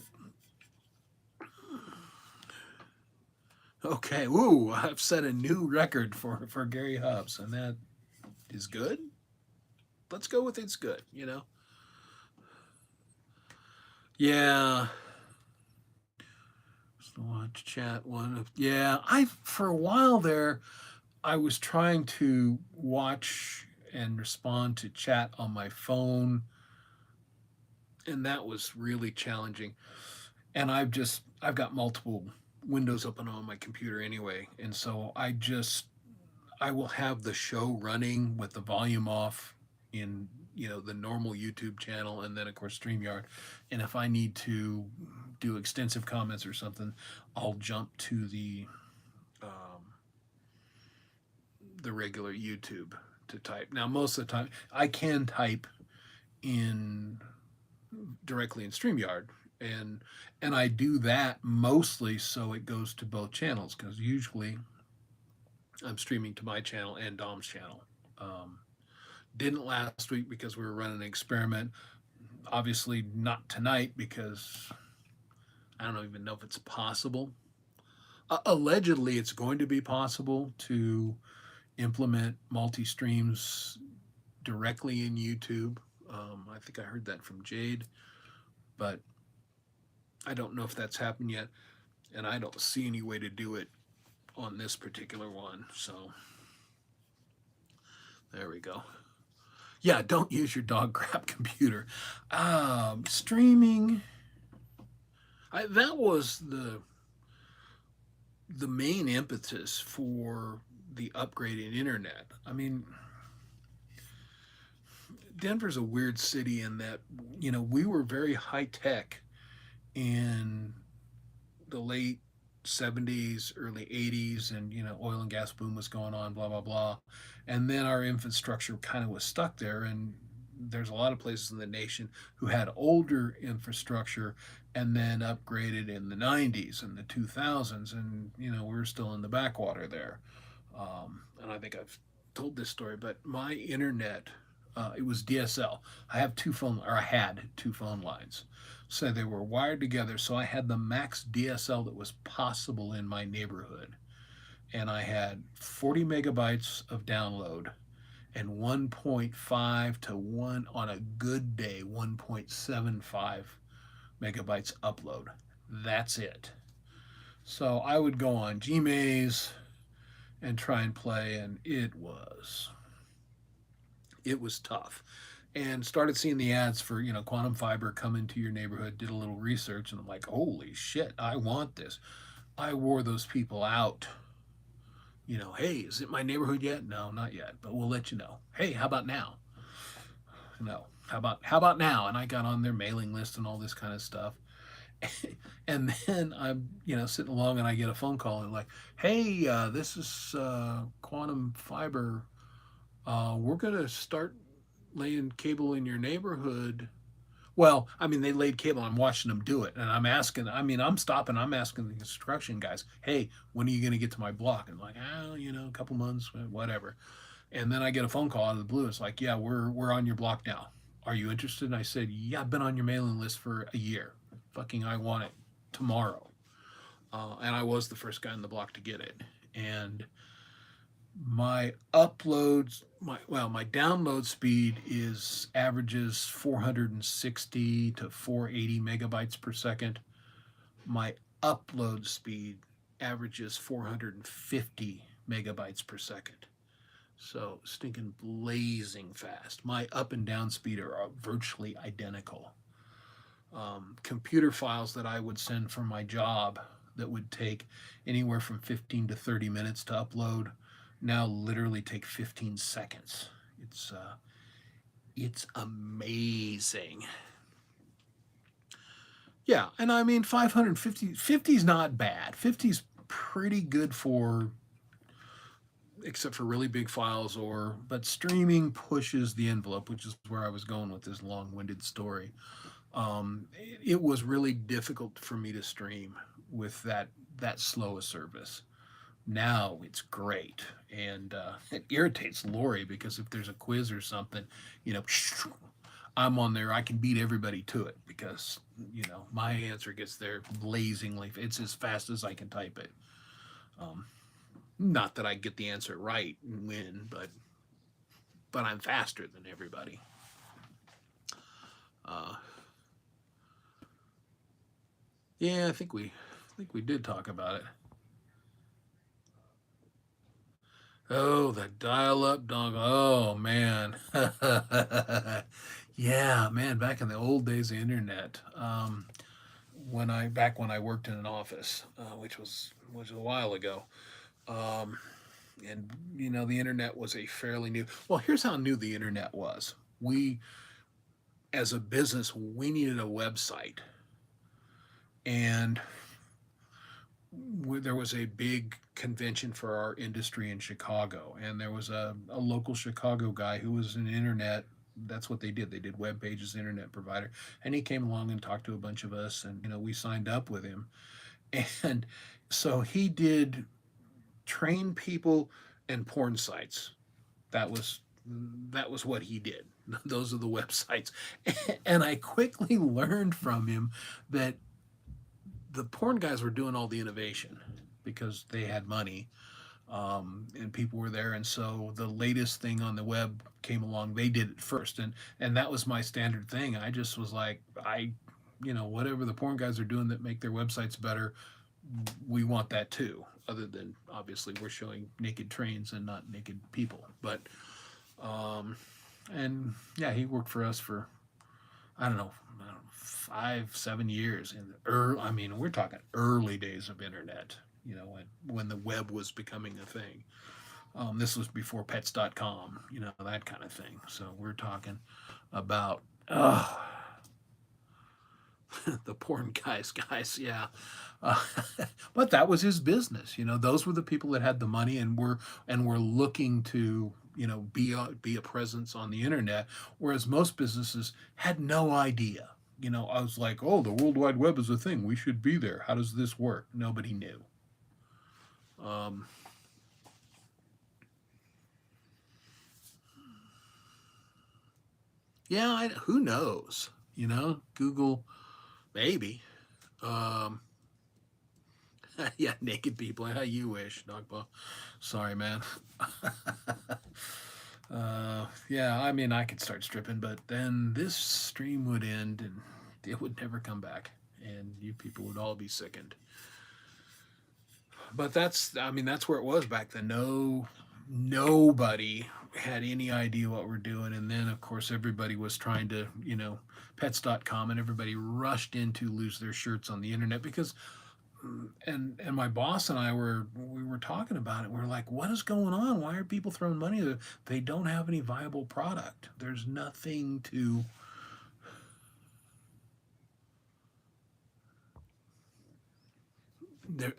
okay, woo! I've set a new record for Gary Hubs, and that is good. Let's go with it's good. Yeah. So watch chat one. Yeah, I for a while there, I was trying to watch and respond to chat on my phone, and that was really challenging. And I've got multiple windows open on my computer anyway, and so I will have the show running with the volume off in the normal YouTube channel, and then of course StreamYard. And if I need to do extensive comments or something, I'll jump to the regular YouTube to type. Now most of the time I can type in directly in StreamYard, and I do that mostly so it goes to both channels, because usually I'm streaming to my channel and Dom's channel. Um, didn't last week because we were running an experiment. Obviously not tonight because I don't even know if it's possible. Allegedly, it's going to be possible to implement multi streams directly in YouTube. I think I heard that from Jade, but I don't know if that's happened yet, and I don't see any way to do it on this particular one. So there we go. Yeah, don't use your dog crap computer. Streaming. That was the main impetus for the upgraded internet. I mean, Denver's a weird city in that we were very high tech in the late 70s, early 80s, and oil and gas boom was going on, blah blah blah. And then our infrastructure kind of was stuck there, and there's a lot of places in the nation who had older infrastructure and then upgraded in the 90s and the 2000s, and we're still in the backwater there. And I think I've told this story, but my internet, it was DSL. I had two phone lines, so they were wired together. So I had the max DSL that was possible in my neighborhood, and I had 40 megabytes of download and 1.5 to 1 on a good day, 1.75 megabytes upload. That's it. So I would go on Gmaze and try and play, and it was tough. And started seeing the ads for Quantum Fiber come into your neighborhood. Did a little research, and I'm like, holy shit, I want this. I wore those people out. Hey, is it my neighborhood yet? No, not yet, but we'll let you know. Hey, how about now? No, how about now? And I got on their mailing list and all this kind of stuff. And then I'm sitting along, and I get a phone call, and like, hey, this is Quantum Fiber. We're gonna start laying cable in your neighborhood. Well, I mean, they laid cable. I'm watching them do it, and I'm asking. I mean, I'm stopping. I'm asking the construction guys, "Hey, when are you going to get to my block?" And like, oh, a couple months, whatever. And then I get a phone call out of the blue. It's like, "Yeah, we're on your block now. Are you interested?" And I said, "Yeah, I've been on your mailing list for a year. Fucking, I want it tomorrow." And I was the first guy on the block to get it. And my uploads, my download speed is averages 460 to 480 megabytes per second. My upload speed averages 450 megabytes per second. So stinking blazing fast. My up and down speed are virtually identical. Computer files that I would send from my job that would take anywhere from 15 to 30 minutes to upload now literally take 15 seconds. It's amazing. Yeah, and I mean 550 50 is not bad. 50 is pretty good for, except for really big files, or but streaming pushes the envelope, which is where I was going with this long-winded story. It was really difficult for me to stream with that slow a service. Now it's great, and it irritates Lori because if there's a quiz or something, you know, I'm on there. I can beat everybody to it because my answer gets there blazingly. It's as fast as I can type it. Um, Not that I get the answer right and win, but I'm faster than everybody. Uh, yeah, I think we did talk about it. Oh, the dial-up dong. Oh man, yeah, man. Back in the old days of the internet, when I worked in an office, which was a while ago, um, and the internet was a fairly new. Well, here's how new the internet was. We, as a business, we needed a website, and there was a big convention for our industry in Chicago, and there was a local Chicago guy who was an internet. That's what they did. They did web pages, internet provider, and he came along and talked to a bunch of us, and we signed up with him, and so he did train people and porn sites. That was that was what he did. Those are the websites, and I quickly learned from him that the porn guys were doing all the innovation because they had money, and people were there, and so the latest thing on the web came along. They did it first, and that was my standard thing. I just was like, whatever the porn guys are doing that make their websites better, we want that too. Other than obviously we're showing naked trains and not naked people, but and yeah, he worked for us for I don't know, 5, 7 years in I mean, we're talking early days of internet. When the web was becoming a thing. This was before pets.com, that kind of thing. So we're talking about the porn guys, yeah. Uh, but that was his business. Those were the people that had the money and were looking to be a presence on the internet, whereas most businesses had no idea. I was like, oh, the World Wide Web is a thing. We should be there. How does this work? Nobody knew. Um, yeah, who knows? Google, maybe. Um, yeah, naked people. How you wish, Dogpa. Sorry, man. Yeah, I mean, I could start stripping, but then this stream would end and it would never come back, and you people would all be sickened. But I mean, that's where it was back then. Nobody had any idea what we're doing, and then of course everybody was trying to, pets.com, and everybody rushed in to lose their shirts on the internet because and my boss and we were talking about it. We are like, what is going on? Why are people throwing money? They don't have any viable product. There's nothing to.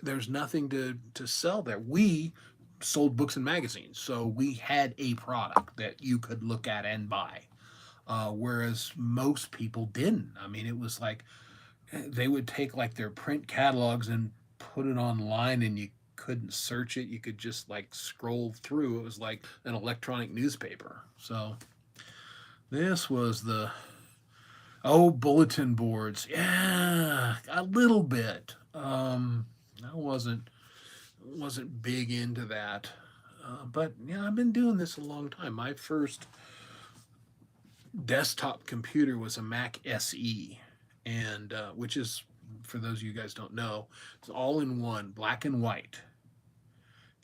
There's nothing to sell there. We sold books and magazines, so we had a product that you could look at and buy. Whereas most people didn't. I mean, it was like they would take like their print catalogs and put it online, and you couldn't search it. You could just like scroll through. It was like an electronic newspaper. So this was bulletin boards. Yeah, a little bit. I wasn't big into that. But yeah, I've been doing this a long time. My first desktop computer was a Mac SE, and which is, for those of you guys don't know, it's all in one, black and white.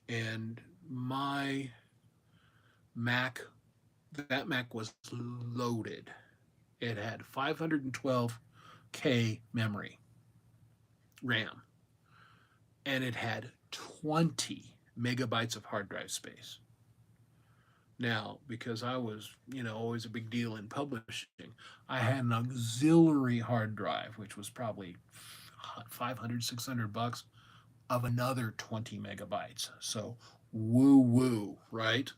And my Mac, that Mac was loaded. It had 512 K memory RAM, and it had 20 megabytes of hard drive space. Now, because I was, always a big deal in publishing, I had an auxiliary hard drive, which was probably 500, $600 of another 20 megabytes. So, woo woo, right?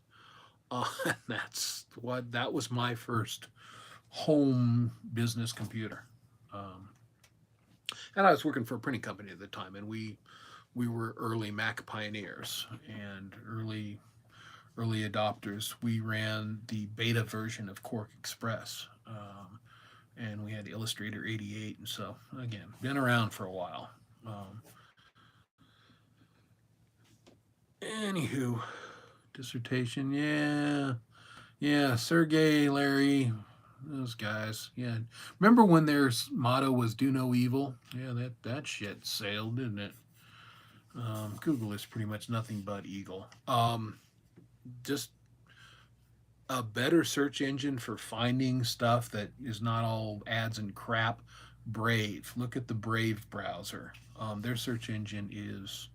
That was my first home business computer. Um, and I was working for a printing company at the time, and we were early Mac pioneers and early adopters. We ran the beta version of Quark Express, and we had Illustrator 88, and so again, been around for a while. Anywho, dissertation, yeah, Sergey, Larry, those guys, yeah. Remember when their motto was "Do no evil"? Yeah, that shit sailed, didn't it? Google is pretty much nothing but eagle. Just a better search engine for finding stuff that is not all ads and crap. Brave. Look at the Brave browser. Their search engine is,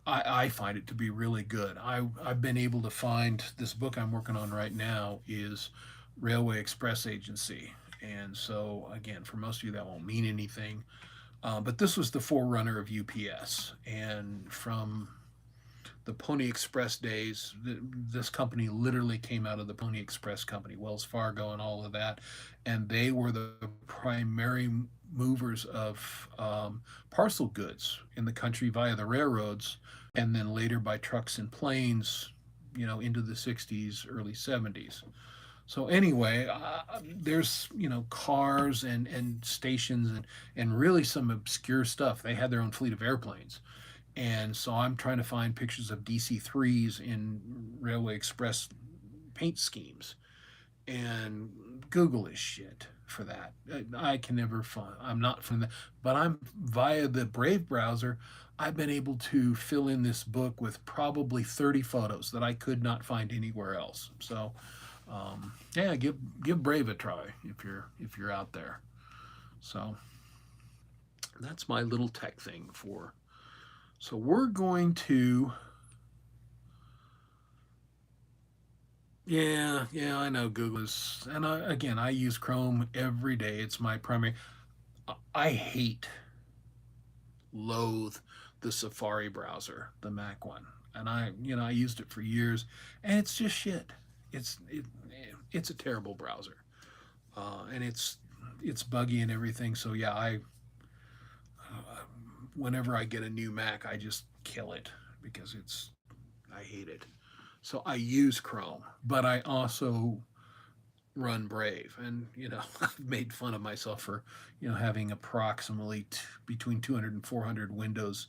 I find it to be really good. I've been able to find this book I'm working on right now is Railway Express Agency. And so, again, for most of you, that won't mean anything. But this was the forerunner of UPS. And from the Pony Express days, this company literally came out of the Pony Express company, Wells Fargo and all of that. And they were the primary movers of parcel goods in the country via the railroads, and then later by trucks and planes, into the 60s, early 70s. So anyway, there's cars and stations and really some obscure stuff. They had their own fleet of airplanes, and so I'm trying to find pictures of DC-3s in Railway Express paint schemes, and Google is shit for that. I can never find. I'm not from that, but I'm via the Brave browser. I've been able to fill in this book with probably 30 photos that I could not find anywhere else. So, yeah, give Brave a try if you're out there. So that's my little tech thing for. So we're going to. Yeah, I know Google is, and again, I use Chrome every day. It's my primary. I hate, loathe the Safari browser, the Mac one, and I used it for years, and it's just shit. It's a terrible browser, and it's buggy and everything. So yeah, whenever I get a new Mac, I just kill it because I hate it. So I use Chrome, but I also run Brave, and I've made fun of myself for having approximately between 200 and 400 windows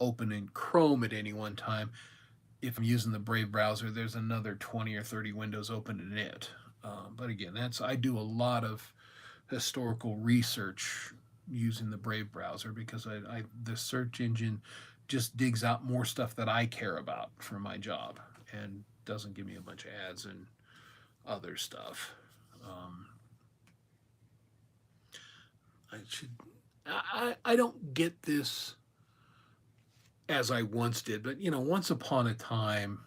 open in Chrome at any one time. If I'm using the Brave browser, there's another 20 or 30 windows open in it. But again, I do a lot of historical research using the Brave browser because the search engine just digs out more stuff that I care about for my job and doesn't give me a bunch of ads and other stuff. Um, I should. I don't get this as I once did, but once upon a time,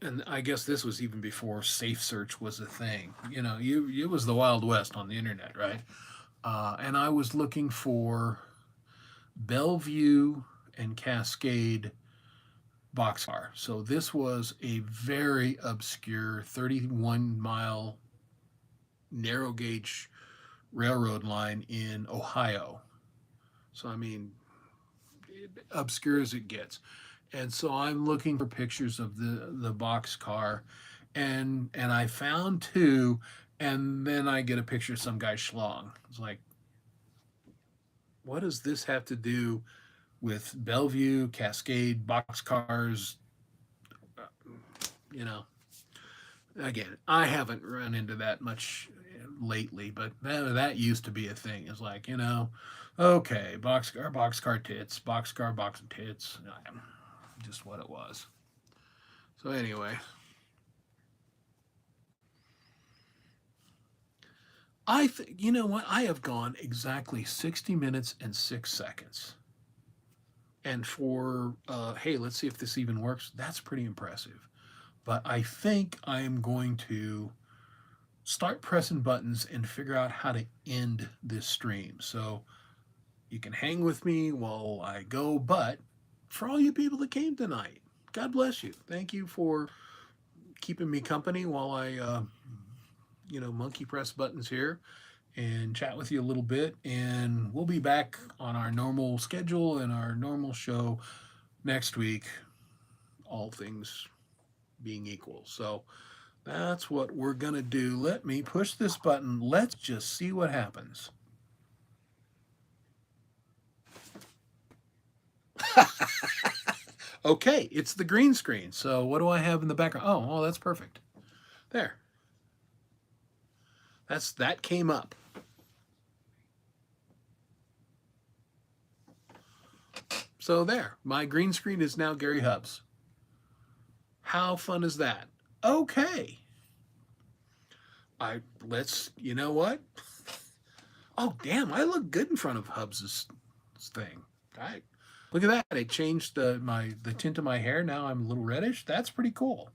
and I guess this was even before Safe Search was a thing. It was the Wild West on the internet, right? And I was looking for Bellevue and Cascade boxcar. So this was a very obscure 31-mile narrow gauge railroad line in Ohio. So I mean, obscure as it gets. And so I'm looking for pictures of the boxcar, and I found two, and then I get a picture of some guy schlong. It's like, what does this have to do with Bellevue, Cascade, boxcars? You know, Again, I haven't run into that much lately, but that used to be a thing. It's like, okay, boxcar tits, boxcar, box tits. Just what it was. So anyway, You know what? I have gone exactly 60 minutes and 6 seconds. And for, hey, let's see if this even works, that's pretty impressive. But I think I'm going to start pressing buttons and figure out how to end this stream. So you can hang with me while I go. But for all you people that came tonight, God bless you. Thank you for keeping me company while I, monkey press buttons here and chat with you a little bit. And we'll be back on our normal schedule and our normal show next week, all things being equal. So that's what we're going to do. Let me push this button. Let's just see what happens. Okay, it's the green screen. So what do I have in the background? Oh, that's perfect. There. That came up. So there, my green screen is now Gary Hubbs. How fun is that? Okay. You know what? Oh, damn, I look good in front of Hubbs's thing. Right. Look at that. I changed the tint of my hair. Now I'm a little reddish. That's pretty cool.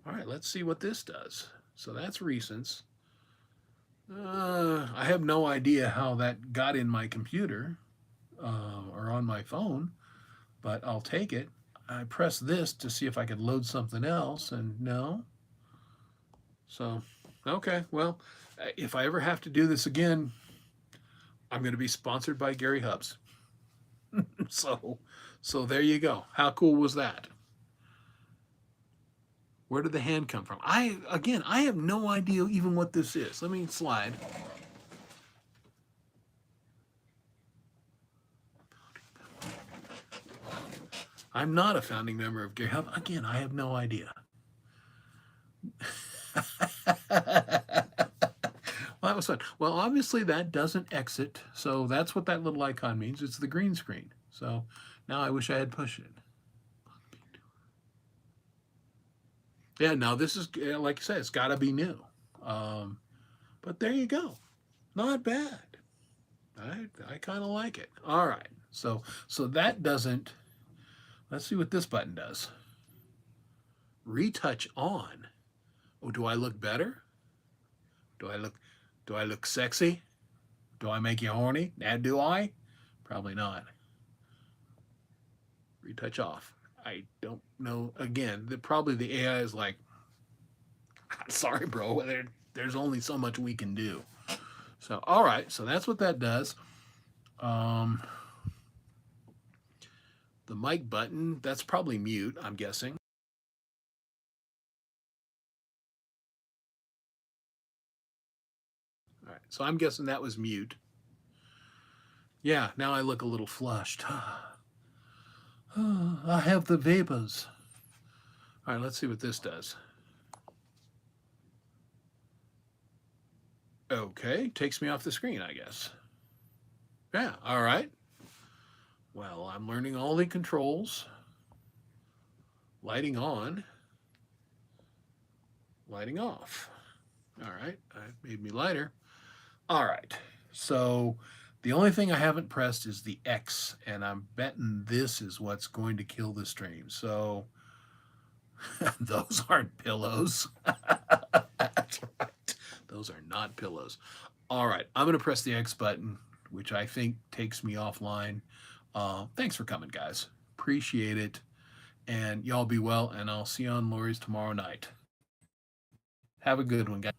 All right, let's see what this does. So that's recents. I have no idea how that got in my computer or on my phone, but I'll take it. I press this to see if I could load something else, and no. So, okay, well, if I ever have to do this again, I'm going to be sponsored by Gary Hubbs. so there you go. How cool was that? Where did the hand come from? I have no idea even what this is. Let me slide. I'm not a founding member of Gary Hubbs. Again, I have no idea. Well, that was fun. Well, obviously that doesn't exit, so that's what that little icon means. It's the green screen. So now I wish I had pushed it. Yeah, now this is, like I said, it's got to be new. But there you go. Not bad. I kind of like it. All right. So that doesn't, let's see what this button does. Retouch on. Oh, do I look better? Do I look sexy? Do I make you horny? Now do I? Probably not. Retouch off. I don't know. Again, probably the AI is like, sorry, bro. There's only so much we can do. So, all right. So that's what that does. The mic button, that's probably mute, I'm guessing. All right. So I'm guessing that was mute. Yeah, now I look a little flushed. I have the vapors. All right, let's see what this does. Okay, takes me off the screen, I guess. Yeah, all right. Well, I'm learning all the controls. Lighting on. Lighting off. All right, that made me lighter. All right, so the only thing I haven't pressed is the X, and I'm betting this is what's going to kill the stream. So those aren't pillows. That's right. Those are not pillows. All right, I'm going to press the X button, which I think takes me offline. Thanks for coming, guys. Appreciate it. And y'all be well, and I'll see you on Lori's tomorrow night. Have a good one, guys.